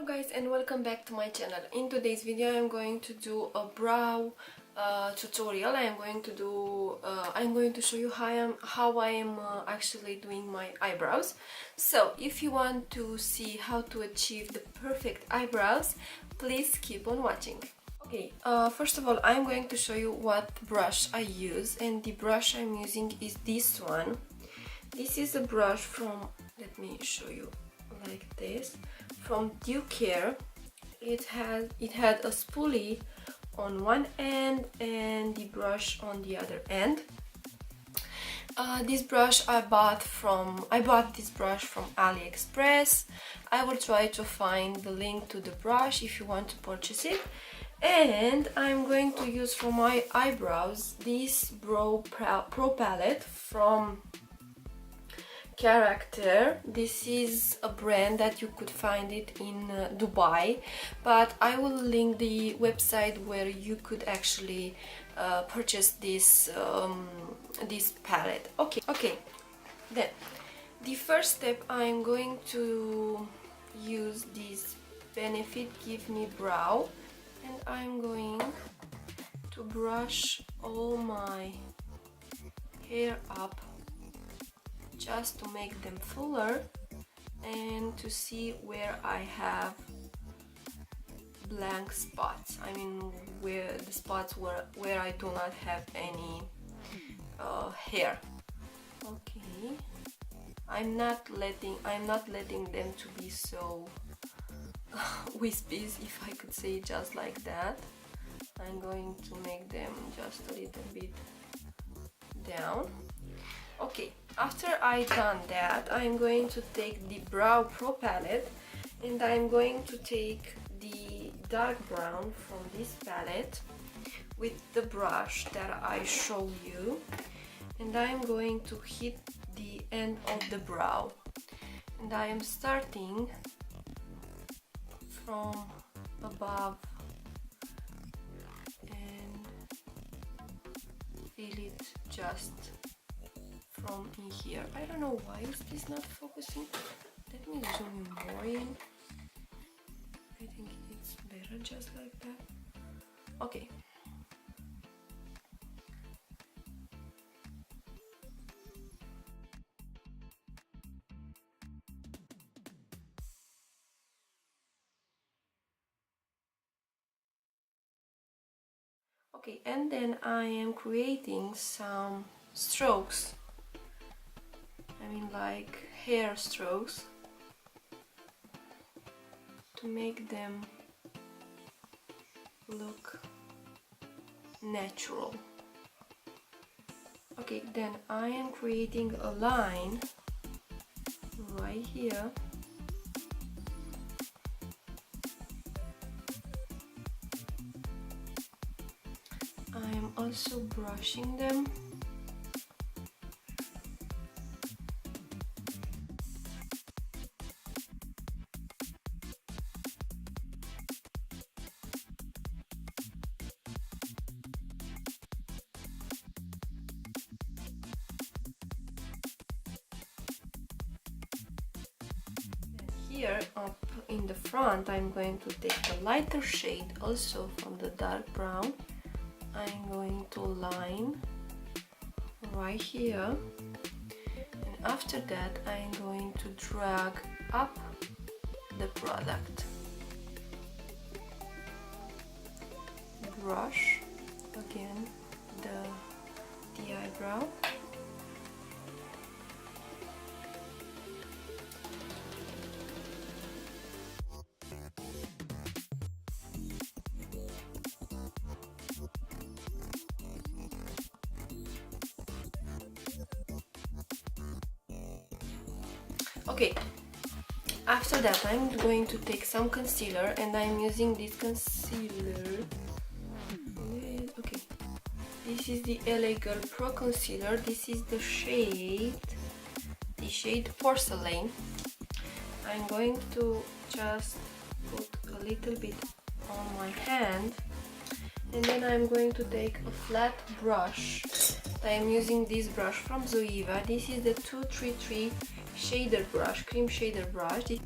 guys, and welcome back to my channel. In today's video I am going to do a brow tutorial. I'm going to show you how I am actually doing my eyebrows. So if you want to see how to achieve the perfect eyebrows, please keep on watching. Okay, first of all I'm going to show you what brush I use, and the brush I'm using is this one. This is a brush from, let me show you, like this, from Care. It had a spoolie on one end and the brush on the other end. This brush I bought this brush from AliExpress. I will try to find the link to the brush if you want to purchase it. And I'm going to use for my eyebrows this Brow Pro palette from Character. This is a brand that you could find it in Dubai, but I will link the website where you could actually purchase this this palette. Okay, then the first step, I'm going to use this Benefit Give Me Brow, and I'm going to brush all my hair up just to make them fuller and to see where I have blank spots. I mean, where the spots where I do not have any hair. Okay, I'm not letting them to be so wispies, if I could say it just like that. I'm going to make them just a little bit down. Okay, after I done that, I'm going to take the Brow Pro palette and I'm going to take the dark brown from this palette with the brush that I show you, and I'm going to hit the end of the brow, and I am starting from above and feel it just from in here. I don't know why is this not focusing. Let me zoom in more in. I think it's better just like that. Okay. Okay, and then I am creating some strokes. I mean, like hair strokes, to make them look natural. Okay, then I am creating a line right here. I am also brushing them. Here up in the front, I'm going to take a lighter shade also from the dark brown. I'm going to line right here, and after that I'm going to drag up the product. Brush again the eyebrow. Okay, after that I'm going to take some concealer, and I'm using this concealer. Okay, this is the LA Girl Pro Concealer. This is the shade Porcelain. I'm going to just put a little bit on my hand, and then I'm going to take a flat brush. I'm using this brush from Zoeva. This is the 233 shader brush, cream shader brush.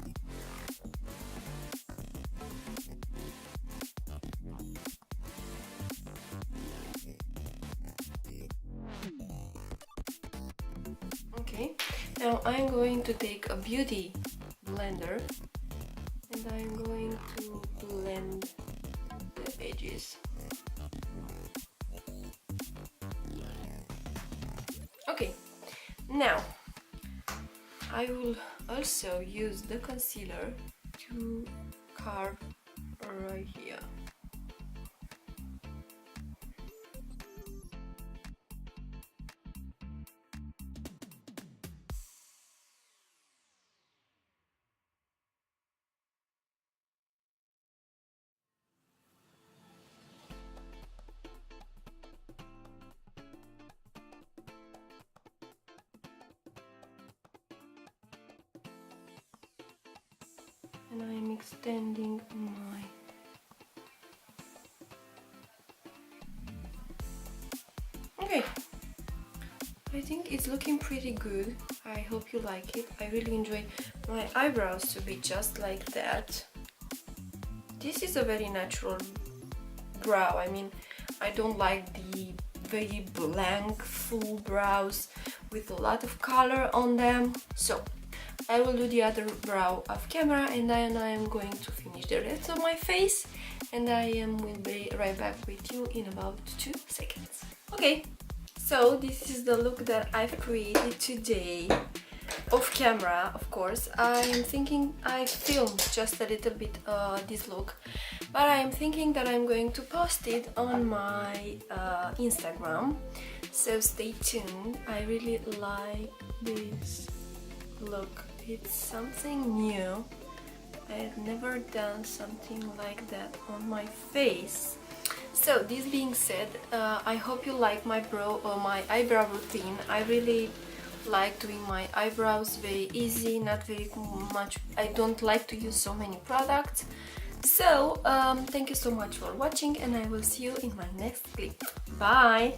Okay, now I'm going to take a beauty blender and I'm going to blend the edges. Okay, now I will also use the concealer to carve right here. And I'm extending my okay. I think it's looking pretty good. I hope you like it. I really enjoy my eyebrows to be just like that. This is a very natural brow. I mean, I don't like the very blank full brows with a lot of color on them. So I will do the other brow off camera and then I am going to finish the rest of my face and will be right back with you in about 2 seconds. Okay, so this is the look that I've created today. Off camera, of course. I am thinking I filmed just a little bit this look, but I am thinking that I'm going to post it on my Instagram, so stay tuned. I really like this look. It's something new. I have never done something like that on my face. So this being said, I hope you like my eyebrow routine. I really like doing my eyebrows, very easy, not very much. I don't like to use so many products. So thank you so much for watching and I will see you in my next clip. Bye!